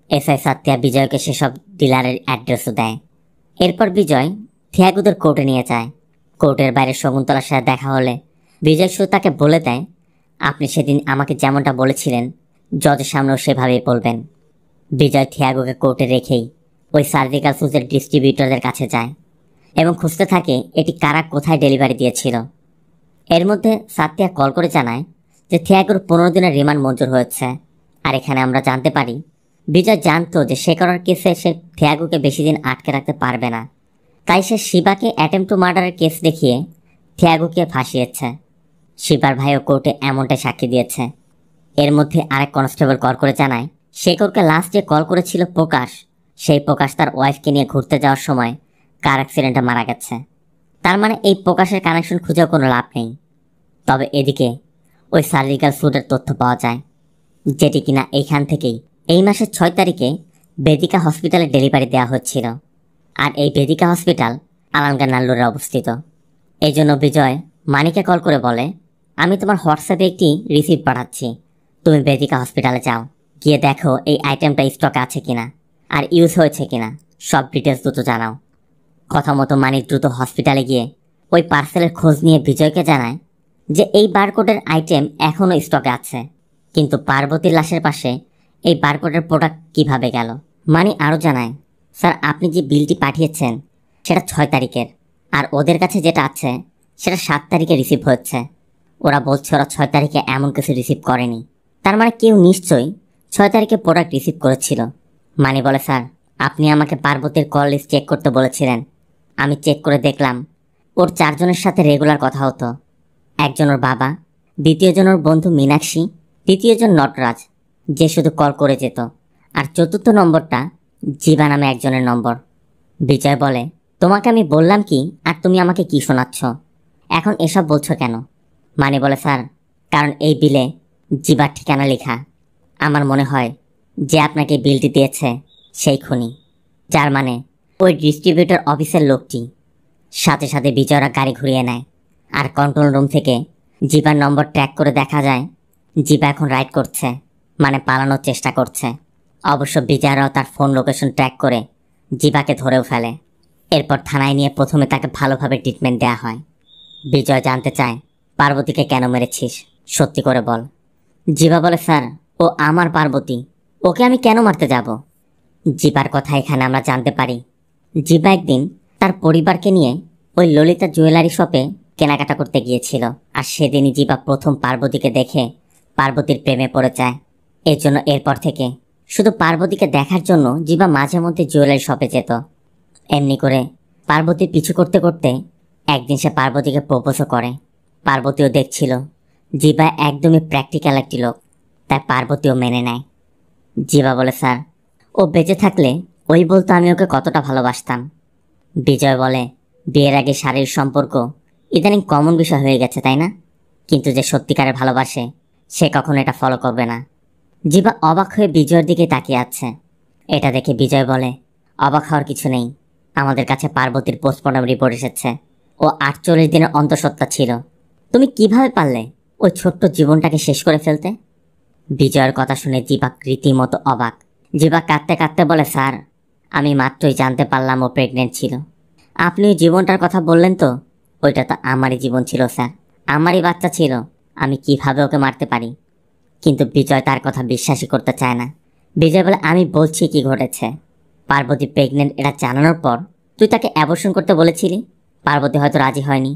এসআই সাত্যা বিজয়কে সেসব ডিলারের অ্যাড্রেসও দেয়। এরপর বিজয় থিয়াগোদের কোর্টে নিয়ে যায়। কোর্টের বাইরে শকুন্তলার সাথে দেখা হলে বিজয় শুধু তাকে বলে দেয়, আপনি সেদিন আমাকে যেমনটা বলেছিলেন জজের সামনেও সেভাবেই বলবেন। বিজয় থিয়াগোকে কোর্টে রেখেই ওই সার্জিক্যাল সুজের ডিস্ট্রিবিউটরদের কাছে যায় এবং খুঁজতে থাকে এটি কারা কোথায় ডেলিভারি দিয়েছিল। এর মধ্যে সাত্যা কল করে জানায় যে থিয়াগোর 15 দিনের রিমান্ড মঞ্জুর হয়েছে। আর এখানে আমরা জানতে পারি বিজয় জানতো যে সে করার কেসে সে থিয়াগোকে বেশি দিন আটকে রাখতে পারবে না, তাই সে শিবাকে অ্যাটেম্প টু মার্ডারের কেস দেখিয়ে থিয়াগোকে ফাঁসিয়েছে। শিবার ভাইও কোর্টে এমনটাই সাক্ষী দিয়েছে। এর মধ্যে আরেক কনস্টেবল কল করে জানায় শেখরকে লাস্ট যে কল করেছিল প্রকাশ, সেই প্রকাশ তার ওয়াইফকে নিয়ে ঘুরতে যাওয়ার সময় কার অ্যাক্সিডেন্টে মারা গেছে। তার মানে এই প্রকাশের কানেকশন খুঁজেও কোনো লাভ নেই। তবে এদিকে ওই সার্জিক্যাল স্যুটের তথ্য পাওয়া যায়, যেটি কিনা এইখান থেকেই এই মাসের 6 তারিখে বেদিকা হসপিটালে ডেলিভারি দেওয়া হচ্ছিল। আর এই বেদিকা হসপিটাল আলাঙ্গা নাল্লুরে অবস্থিত। এই জন্য বিজয় মানিকে কল করে বলে, আমি তোমার হোয়াটসঅ্যাপে একটি রিসিপ্ট পাঠাচ্ছি, তুমি বেদিকা হসপিটালে যাও, গিয়ে দেখো এই আইটেমটা স্টকে আছে কিনা আর ইউজ হয়েছে কিনা, সব ডিটেলস দ্রুত জানাও। কথা মতো মানিক দ্রুত হসপিটালে গিয়ে ওই পার্সেলের খোঁজ নিয়ে বিজয়কে জানায় যে এই বারকোডের আইটেম এখনও স্টকে আছে, কিন্তু পার্বতীর লাশের পাশে এই বারকোডের প্রোডাক্ট কিভাবে গেল। মানি আরও জানায়, স্যার আপনি যে বিলটি পাঠিয়েছেন সেটা 6 তারিখের, আর ওদের কাছে যেটা আছে সেটা 7 তারিখে রিসিভ হচ্ছে। ওরা বলছে ওরা 6 তারিখে এমন কিছু রিসিভ করেনি, তার মানে কেউ নিশ্চয়ই 6 তারিখে প্রোডাক্ট রিসিভ করেছিল। মানি বলে, স্যার আপনি আমাকে পার্বতীর কল লিস্ট চেক করতে বলেছিলেন, আমি চেক করে দেখলাম ওর 4 জনের সাথে রেগুলার কথা হতো। একজন ওর বাবা, দ্বিতীয়জন ওর বন্ধু মীনাক্ষী, তৃতীয়জন নটরাজ যে শুধু কল করে যেত, আর 4র্থ নম্বরটা জীবা নামে একজনের নম্বর। বিজয় বলে, তোমাকে আমি বললাম কি আর তুমি আমাকে কি শোনাচ্ছ, এখন এসব বলছো কেন? মানি বলে, স্যার কারণ এই বিলে জীবার ঠিকানা লেখা। আমার মনে হয় যে আপনাকে বিলটি দিয়েছে সেই খুনি, যার মানে ওই ডিস্ট্রিবিউটর অফিসের লোকটি। সাথে সাথে বিজয়রা গাড়ি ঘুরিয়ে নেয়, আর কন্ট্রোল রুম থেকে জীবার নম্বর ট্র্যাক করে দেখা যায় জীবা এখন রাইড করছে, মানে পালানোর চেষ্টা করছে। অবশ্য বিজয়রাও তার ফোন লোকেশন ট্র্যাক করে জীবাকে ধরেও ফেলে। এরপর থানায় নিয়ে প্রথমে তাকে ভালোভাবে ট্রিটমেন্ট দেওয়া হয়। বিজয় জানতে চায়, পার্বতীকে কেন মেরেছিস, সত্যি করে বল। জীবা বলে, স্যার ও আমার পার্বতী, ওকে আমি কেন মারতে যাব? জীবার কথা এখানে আমরা জানতে পারি জীবা একদিন তার পরিবারকে নিয়ে ওই ললিতা জুয়েলারি শপে কেনাকাটা করতে গিয়েছিল, আর সেদিনই জীবা প্রথম পার্বতীকে দেখে পার্বতীর প্রেমে পড়ে যায়। এর জন্য এরপর থেকে শুধু পার্বতীকে দেখার জন্য জীবা মাঝে মধ্যে জুয়েলারি শপে যেত। এমনি করে পার্বতীর পিছু করতে করতে একদিন সে পার্বতীকে প্রপোজও করে। পার্বতীও দেখছিল জীবা একদমই প্র্যাকটিক্যাল একটি লোক, তাই পার্বতীও মেনে নেয়। জীবা বলে, স্যার ও বেঁচে থাকলে ওই বলতো আমি ওকে কতটা ভালোবাসতাম। বিজয় বলে, বিয়ের আগে শারীরিক সম্পর্ক ইদানিং কমন বিষয় হয়ে গেছে, তাই না? কিন্তু যে সত্যিকারের ভালোবাসে সে কখনো এটা ফলো করবে না। জীবা অবাক হয়ে বিজয়ের দিকে তাকিয়ে আছে। এটা দেখে বিজয় বলে, অবাক হওয়ার কিছু নেই। আমাদের কাছে পার্বতীর পোস্টমর্টম রিপোর্ট এসেছে। ও 48 দিনের অন্তঃসত্ত্বা ছিল। তুমি কিভাবে পারলে ওই ছোট্ট জীবনটাকে শেষ করে ফেলতে? বিজয়ের কথা শুনে জিবা রীতিমতো অবাক। জিবা কাঁদতে কাঁদতে বলে, স্যার, আমি মাত্রই জানতে পারলাম ও প্রেগনেন্ট ছিল। আপনি ওই জীবনটার কথা বললেন তো? ওইটা তো আমারই জীবন ছিল স্যার, আমারই বাচ্চা ছিল। আমি কিভাবে ওকে মারতে পারি? কিন্তু বিজয় তার কথা বিশ্বাসই করতে চায় না। বিজয় বলে, আমি বলছি কি ঘটেছে। পার্বতী প্রেগনেন্ট এটা জানানোর পর তুই তাকে অ্যাবর্শন করতে বলেছিলি। পার্বতী হয়তো রাজি হয়নি,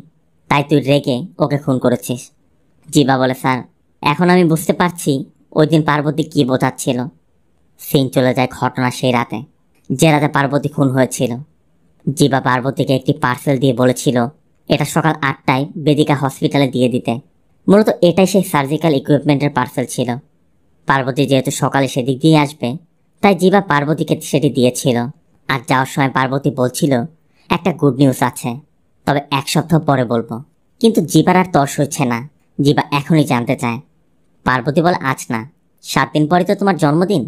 তাই তুই রেগে ওকে খুন করেছিস। জিবা বলে, স্যার, এখন আমি বুঝতে পারছি ওই দিন পার্বতী কী বোঝাচ্ছিল। সিন চলে যায় ঘটনা সেই রাতে, যে রাতে পার্বতী খুন হয়েছিল। জিবা পার্বতীকে একটি পার্সেল দিয়ে বলেছিল এটা সকাল 8টায় বেদিকা হসপিটালে দিয়ে দিতে। মূলত এটাই সেই সার্জিক্যাল ইকুইপমেন্টের পার্সেল ছিল। পার্বতী যেহেতু সকালে সেদিক দিয়ে আসবে, তাই জিবা পার্বতীকে সেটি দিয়েছিল। আর যাওয়ার সময় পার্বতী বলছিল একটা গুড নিউজ আছে, তবে 1 সপ্তাহ পরে বলবো। কিন্তু জিবার আর তর্স হচ্ছে না। জিবা এখনই জানতে চায়। পার্বতী বলে, আজ না, 7 দিন পরে তো তোমার জন্মদিন।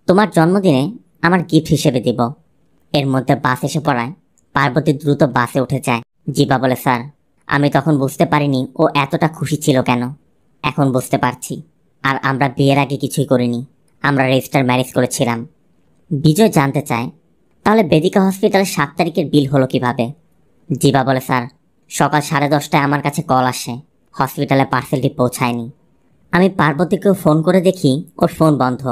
তোমার জন্মদিনে আমার গিফট হিসেবে দিব। এর মধ্যে বাস এসে পড়ায় পার্বতী দ্রুত বাসে উঠে যায়। জিবা বলে, স্যার, আমি তখন বুঝতে পারিনি ও এতটা খুশি ছিল কেন। এখন বুঝতে পারছি। আর আমরা বিয়ের আগে কিছুই করিনি, আমরা রেজিস্টার ম্যারেজ করেছিলাম। বিজয় জানতে চায়, তাহলে বেদিকা হসপিটালে 7 তারিখের বিল হলো কিভাবে? জিবা বলে, স্যার, সকাল 10:30টায় আমার কাছে কল আসে হসপিটালে পার্সেলটি পৌঁছায়নি। আমি পার্বতীকেও ফোন করে দেখি ওর ফোন বন্ধ।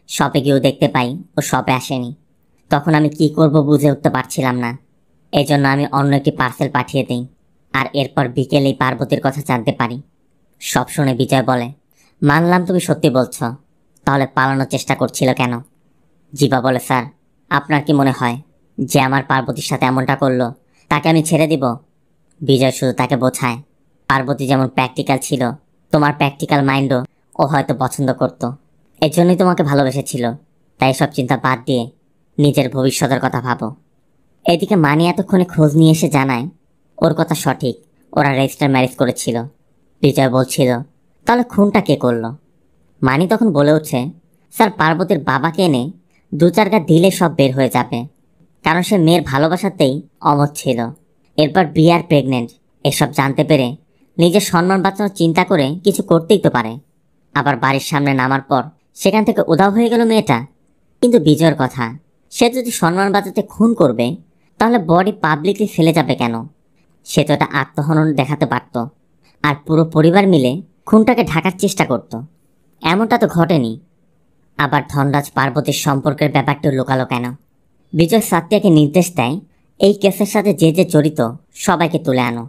শপে গিয়েও দেখতে পাই ও শপে আসেনি। তখন আমি কি করব বুঝে উঠতে পারছিলাম না। এজন্য আমি অন্য একটি পার্সেল পাঠিয়ে দিই। আর এরপর বিকেলেই পার্বতীর কথা জানতে পারি। সব শুনে বিজয় বলে, মানলাম তুমি সত্যি বলছো, তাহলে পালানোর চেষ্টা করছিল কেন? জিবা বলে, স্যার, আপনার কি মনে হয় যে আমার পার্বতীর সাথে এমনটা করলো তাকে আমি ছেড়ে দিব? বিজয় শুধু তাকে বোঝায়, পার্বতী যেমন প্র্যাকটিক্যাল ছিল, তোমার প্র্যাকটিক্যাল মাইন্ডও ও হয়তো পছন্দ করত। এর জন্যই তোমাকে ভালোবেসেছিল। তাই সব চিন্তা বাদ দিয়ে নিজের ভবিষ্যতের কথা ভাবো। এদিকে মানি এতক্ষণে খোঁজ নিয়ে এসে জানায় ওর কথা সঠিক, ওরা রেজিস্টার ম্যারেজ করেছিল। বিজয় বলছিল, তাহলে খুনটা কে করলো? মানি তখন বলে ওঠে, স্যার, পার্বতীর বাবাকে এনে 2-4 গা দিলে সব বের হয়ে যাবে। কারণ সে মেয়ের ভালোবাসাতেই অমত ছিল। এরপর বিয়ে আর প্রেগনেন্ট এসব জানতে পেরে নিজের সম্মান বাঁচানোর চিন্তা করে কিছু করতেই তো পারে। আবার বাড়ির সামনে নামার পর সেখান থেকে উধাও হয়ে গেল মেয়েটা। কিন্তু বিজয়ের কথা, সে যদি সম্মান বাঁচাতে খুন করবে, তাহলে বডি পাবলিকলি ফেলে যাবে কেন? সে তো এটা আত্মহনন দেখাতে পারত, আর পুরো পরিবার মিলে খুনটাকে ঢাকার চেষ্টা করত। এমনটা তো ঘটেনি। আবার ধনরাজ পার্বতীর সম্পর্কের ব্যাপারটা লুকালো কেন? বিজয় সাত্যাকে নির্দেশ দেয়, এই কেসের সাথে যে যে জড়িত সবাইকে তুলে আনো।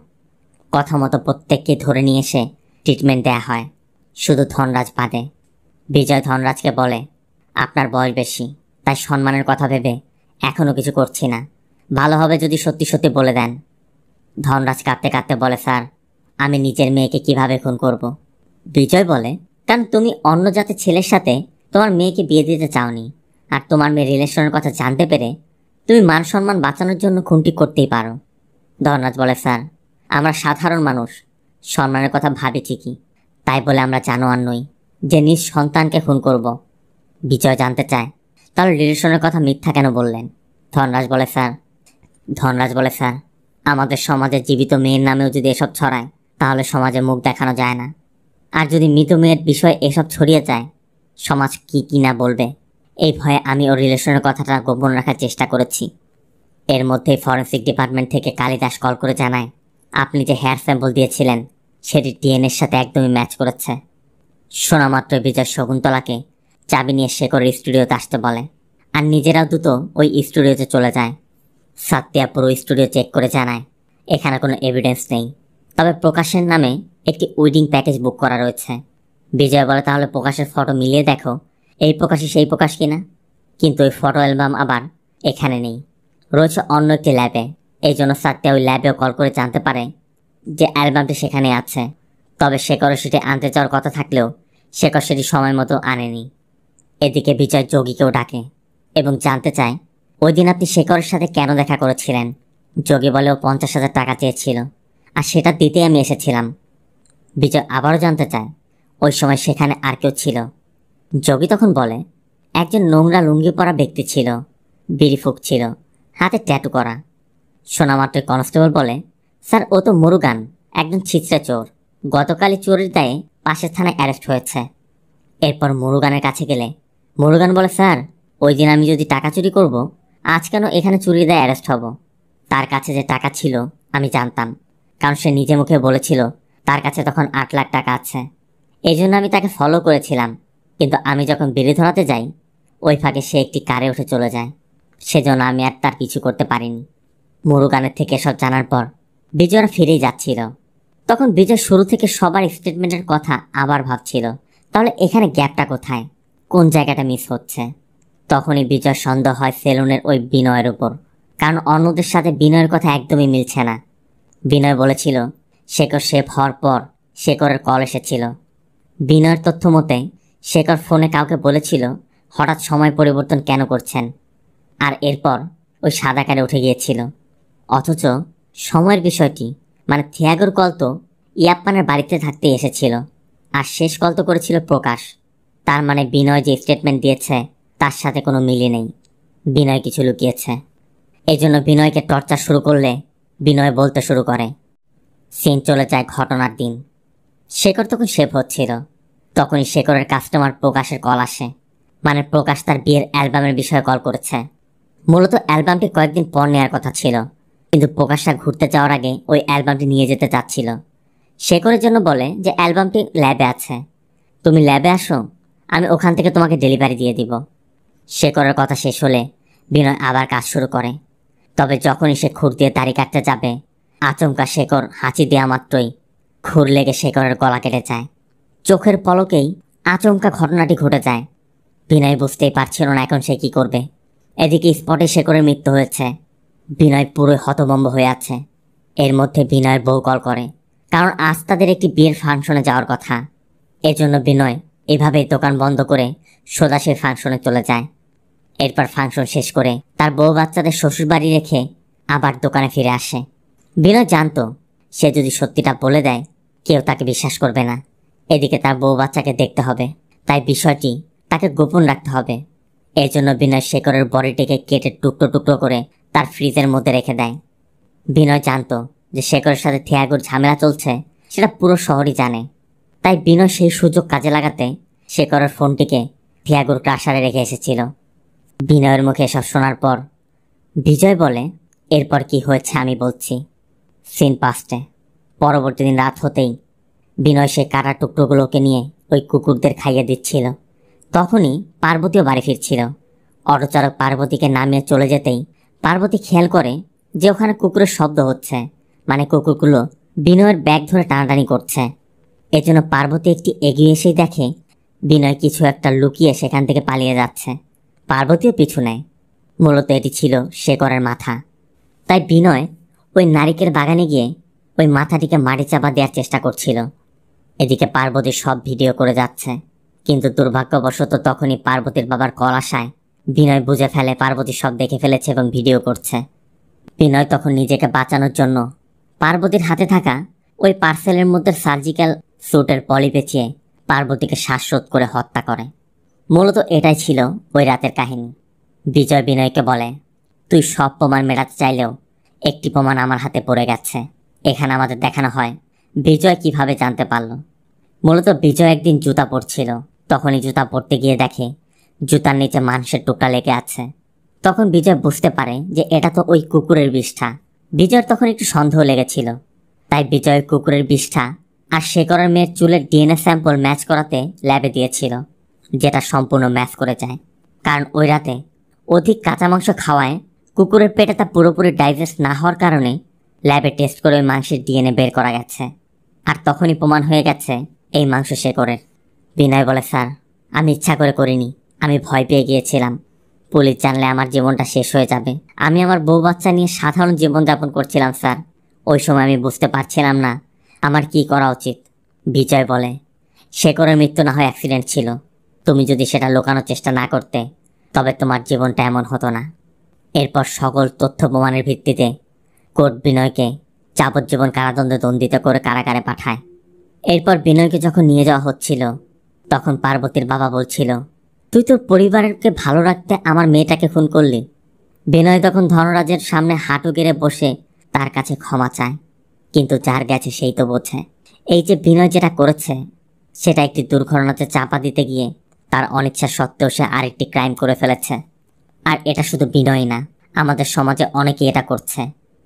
কথা মতো প্রত্যেককে ধরে নিয়ে এসে ট্রিটমেন্ট দেয়া হয়, শুধু ধনরাজ বাদে। বিজয় ধনরাজকে বলে, আপনার বয়স বেশি, তাই সম্মানের কথা ভেবে এখনও কিছু করছি না। ভালো হবে যদি সত্যি সত্যি বলে দেন। ধনরাজ কাঁদতে কাঁদতে বলে, স্যার, আমি নিজের মেয়েকে কিভাবে খুন করব? বিজয় বলে, কারণ তুমি অন্য জাতের ছেলের সাথে তোমার মেয়েকে বিয়ে দিতে চাওনি। আর তোমার মেয়ের রিলেশনের কথা জানতে পেরে তুমি মান সম্মান বাঁচানোর জন্য খুনটি করতেই পারো। ধনরাজ বলে, স্যার, আমরা সাধারণ মানুষ, সম্মানের কথা ভাবি ঠিকই, তাই বলে আমরা জানোয়ার নই যে নিজ সন্তানকে খুন করব। বিজয় জানতে চায়, তাহলে রিলেশনের কথা মিথ্যা কেন বললেন? ধনরাজ বলে, স্যার, আমাদের সমাজে জীবিত মেয়ের নামেও যদি এসব ছড়ায়, তাহলে সমাজে মুখ দেখানো যায় না। আর যদি মৃত মেয়ের বিষয়ে এসব ছড়িয়ে যায়, সমাজ কি কি না বলবে, এই ভয়ে আমি ওর রিলেশনের কথাটা গোপন রাখার চেষ্টা করেছি। এর মধ্যেই ফরেন্সিক ডিপার্টমেন্ট থেকে কালিদাস কল করে জানায়, আপনি যে হেয়ার স্যাম্পল দিয়েছিলেন সেটি ডিএনএর সাথে একদমই ম্যাচ করেছে। শোনা মাত্র বিজয় শকুন্তলাকে চাবি নিয়ে শেখরের স্টুডিওতে আসতে বলে, আর নিজেরাও দ্রুত ওই স্টুডিওতে চলে যায়। সাত্য়া পুরো স্টুডিও চেক করে জানায় এখানে কোনো এভিডেন্স নেই, তবে প্রকাশের নামে একটি উইডিং প্যাকেজ বুক করা রয়েছে। বিজয় বলে, তাহলে প্রকাশের ফটো মিলিয়ে দেখো এই প্রকাশই সেই প্রকাশ কিনা। কিন্তু ওই ফটো অ্যালবাম আবার এখানে নেই, রয়েছে অন্য একটি ল্যাবে। এই জন্য সাত্য়া ওই ল্যাবেও কল করে জানতে পারে যে অ্যালবামটি সেখানে আছে। তবে শেখর সেটি আনতে যাওয়ার কথা থাকলেও শেখর সেটি সময় মতো আনেনি। এদিকে বিজয় যোগীকেও ডাকে এবং জানতে চায়, ওই দিন আপনি শেখরের সাথে কেন দেখা করেছিলেন? যোগী বলে, ও 50,000 টাকা চেয়েছিল, আর সেটা দিতেই আমি এসেছিলাম। বিজয় আবারও জানতে চায়, ওই সময় সেখানে আর কেউ ছিল? যোগী তখন বলে, একজন নোংরা লুঙ্গি পরা ব্যক্তি ছিল, বিড়ি ফুঁকছিল, হাতে ট্যাটু করা। শোনা মাত্রই কনস্টেবল বলে, স্যার ও তো মুরুগান, একজন ছিচড়া চোর, গতকালই চোরের দায়ে পাশের থানায় অ্যারেস্ট হয়েছে। এরপর মুরুগানের কাছে গেলে মুরুগান বলে, স্যার ওই দিন আমি যদি টাকা চুরি করব, আজ কেন এখানে চুরির দায়ে অ্যারেস্ট হব? তার কাছে যে টাকা ছিল আমি জানতাম, কারণ সে নিজে মুখে বলেছিল তার কাছে তখন 8 লাখ টাকা আছে। এই জন্য আমি তাকে ফলো করেছিলাম, কিন্তু আমি যখন বিড়ি ধরাতে যাই ওই ফাঁকে সে একটি কারে উঠে চলে যায়, সেজন্য আমি আর তার কিছু করতে পারিনি। মুরুগানের থেকে সব জানার পর বিজয়রা ফিরেই যাচ্ছিল। তখন বিজয় শুরু থেকে সবার স্টেটমেন্টের কথা আবার ভাবছিল, তাহলে এখানে গ্যাপটা কোথায়, কোন জায়গাটা মিস হচ্ছে। তখনই বিজয় সন্দেহ হয় সেলুনের ওই বিনয়ের উপর, কারণ অন্যদের সাথে বিনয়ের কথা একদমই মিলছে না। বিনয় বলেছিল শেখর শেফ হওয়ার পর শেখরের কল এসেছিল। বিনয়ের তথ্য মতে শেখর ফোনে কাউকে বলেছিল হঠাৎ সময় পরিবর্তন কেন করছেন, আর এরপর ওই সাদা কারে উঠে গিয়েছিল। অথচ সময়ের বিষয়টি মানে থিয়াগোর কল তো ইয়াপ্পানের বাড়িতে থাকতে এসেছিল, আর শেষ কল তো করেছিল প্রকাশ। তার মানে বিনয় যে স্টেটমেন্ট দিয়েছে তার সাথে কোনো মিলই নেই, বিনয় কিছু লুকিয়েছে। এই জন্য বিনয়কে টর্চার শুরু করলে বিনয় বলতে শুরু করে। সিন চলে যায় ঘটনার দিন। শেখর তখন শেফ হচ্ছিল। তখনই শেখরের কাস্টমার প্রকাশের কল আসে, মানে প্রকাশ তার বিয়ের অ্যালবামের বিষয়ে কল করেছে। মূলত অ্যালবামটি কয়েকদিন পর নেওয়ার কথা ছিল, কিন্তু প্রকাশটা ঘুরতে যাওয়ার আগে ওই অ্যালবামটি নিয়ে যেতে চাচ্ছিল। শেখরের জন্য বলে যে অ্যালবামটি ল্যাবে আছে, তুমি ল্যাবে আসো, আমি ওখান থেকে তোমাকে ডেলিভারি দিয়ে দিব। শেখরের কথা শেষ হলে বিনয় আবার কাজ শুরু করে। তবে যখনই সে খুর দিয়ে দাড়ি কাটতে যাবে, আচমকা শেখর হাঁচি দেওয়া মাত্রই খুর লেগে শেখরের গলা কেটে যায়। চোখের পলকেই আচমকা ঘটনাটি ঘটে যায়। বিনয় বুঝতেই পারছিল না এখন সে কী করবে। এদিকে স্পটে শেখরের মৃত্যু হয়েছে। বিনয় পুরো হতভম্ব হয়ে আছে। এর মধ্যে বিনয়ের বউ কল করে, কারণ আজ তাদের একটি বিয়ের ফাংশনে যাওয়ার কথা। এজন্য বিনয় এভাবেই দোকান বন্ধ করে সোজা সেই ফাংশনে চলে যায়। এরপর ফাংশন শেষ করে তার বউ বাচ্চাদের শ্বশুরবাড়ি রেখে আবার দোকানে ফিরে আসে। বিনয় জানতো সে যদি সত্যিটা বলে দেয় কেউ তাকে বিশ্বাস করবে না। এদিকে তার বউ বাচ্চাকে দেখতে হবে, তাই বিষয়টি তাকে গোপন রাখতে হবে। এর জন্য বিনয় শেখরের বডিটিকে কেটে টুকরো টুকরো করে তার ফ্রিজের মধ্যে রেখে দেয়। বিনয় জানতো যে শেখরের সাথে থিয়াগোর ঝামেলা চলছে, সেটা পুরো শহরই জানে। তাই বিনয় সেই সুযোগ কাজে লাগাতে শেখরের ফোনটিকে থিয়াগোর ক্রাশারে রেখে এসেছিল। বিনয়ের মুখে এসব শোনার পর বিজয় বলে, এরপর কি হয়েছে আমি বলছি। সিন পাস্টে পরবর্তী দিন রাত হতেই বিনয় সেই কাটা টুকরোগুলোকে নিয়ে ওই কুকুরদের খাইয়ে দিচ্ছিল। তখনই পার্বতীও বাড়ি ফিরছিল। অটোচালক পার্বতীকে নামিয়ে চলে যেতেই পার্বতী খেয়াল করে যে ওখানে কুকুরের শব্দ হচ্ছে, মানে কুকুরগুলো বিনয়ের ব্যাগ ধরে টানাটানি করছে। এজন্য পার্বতী একটি এগিয়ে এসেই দেখে বিনয় কিছু একটা লুকিয়ে সেখান থেকে পালিয়ে যাচ্ছে। পার্বতীও পিছু নেয়। মূলত এটি ছিল শেখরের মাথা। তাই বিনয় ওই নারিকেল বাগানে গিয়ে ওই মাথাটিকে মাটি চাপা দেওয়ার চেষ্টা করছিল। এদিকে পার্বতী সব ভিডিও করে যাচ্ছে, কিন্তু দুর্ভাগ্যবশত তখনই পার্বতীর বাবার কল আসায় বিনয় বুঝে ফেলে পার্বতী সব দেখে ফেলেছে এবং ভিডিও করছে। বিনয় তখন নিজেকে বাঁচানোর জন্য পার্বতীর হাতে থাকা ওই পার্সেলের মধ্যে সার্জিক্যাল স্যুটের পলি পেঁচিয়ে পার্বতীকে শ্বাসরোধ করে হত্যা করে। মূলত এটাই ছিল ওই রাতের কাহিনী। বিজয় বিনয়কে বলে, তুই সব প্রমাণ মেটাতে চাইলেও একটি প্রমাণ আমার হাতে পড়ে গেছে। এখানে আমাদের দেখানো হয় বিজয় কিভাবে জানতে পারল। মূলত বিজয় একদিন জুতা পরছিল, তখনই জুতা পরতে গিয়ে দেখে জুতার নিচে মাংসের টুকরা লেগে আছে। তখন বিজয় বুঝতে পারে যে এটা তো ওই কুকুরের বিষ্ঠা। বিজয়ের তখন একটু সন্দেহ লেগেছিল, তাই বিজয় কুকুরের বিষ্ঠা আর শেখরের মেয়ের চুলের ডিএনএ স্যাম্পল ম্যাচ করাতে ল্যাবে দিয়েছিল, যেটা সম্পূর্ণ ম্যাচ করে যায়। কারণ ওই রাতে অধিক কাঁচা মাংস খাওয়ায় কুকুরের পেটে তা পুরোপুরি ডাইজেস্ট না হওয়ার কারণে ল্যাবে টেস্ট করে ওই মাংসের ডিএনএ বের করা গেছে। আর তখনই প্রমাণ হয়ে গেছে এই মাংস শেখরের। বিনয় বলে, স্যার আমি ইচ্ছা করে করিনি, আমি ভয় পেয়ে গিয়েছিলাম। পুলিশ জানলে আমার জীবনটা শেষ হয়ে যাবে। আমি আমার বউ বাচ্চা নিয়ে সাধারণ জীবনযাপন করছিলাম স্যার। ওই সময় আমি বুঝতে পারছিলাম না আমার কি করা উচিত। বিজয় বলে, শেখরের মৃত্যু না হয় অ্যাক্সিডেন্ট ছিল। তুমি যদি সেটা লুকানোর চেষ্টা না করতে তবে তোমার জীবনটা এমন হতো না। এরপর সকল তথ্য প্রমাণের ভিত্তিতে কোর্ট বিনয়কে যাবজ্জীবন কারাদণ্ডে দণ্ডিত করে কারাগারে পাঠায়। এরপর বিনয়কে যখন নিয়ে যাওয়া হচ্ছিল তখন পার্বতীর বাবা বলছিল, তুই তোর পরিবারকে ভালো রাখতে আমার মেয়েটাকে খুন করলি। বিনয় তখন ধনরাজের সামনে হাঁটু গেড়ে বসে তার কাছে ক্ষমা চায়, কিন্তু যার গেছে সেই তো বোঝে। এই যে বিনয় যেটা করেছে সেটা একটি দুর্ঘটনাতে চাপা দিতে গিয়ে তার অনিচ্ছা সত্ত্বেও সে আরেকটি ক্রাইম করে ফেলেছে। আর এটা শুধু বিনয় না, আমাদের সমাজে অনেকেই এটা করছে,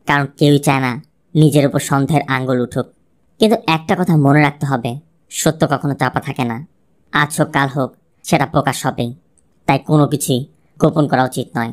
কারণ কেউই চায় না নিজের উপর সন্দেহের আঙ্গুল উঠুক। কিন্তু একটা কথা মনে রাখতে হবে, সত্য কখনো চাপা থাকে না। আজ হোক কাল হোক সেটা প্রকাশ হবেই, তাই কোনো কিছুই গোপন করা উচিত নয়।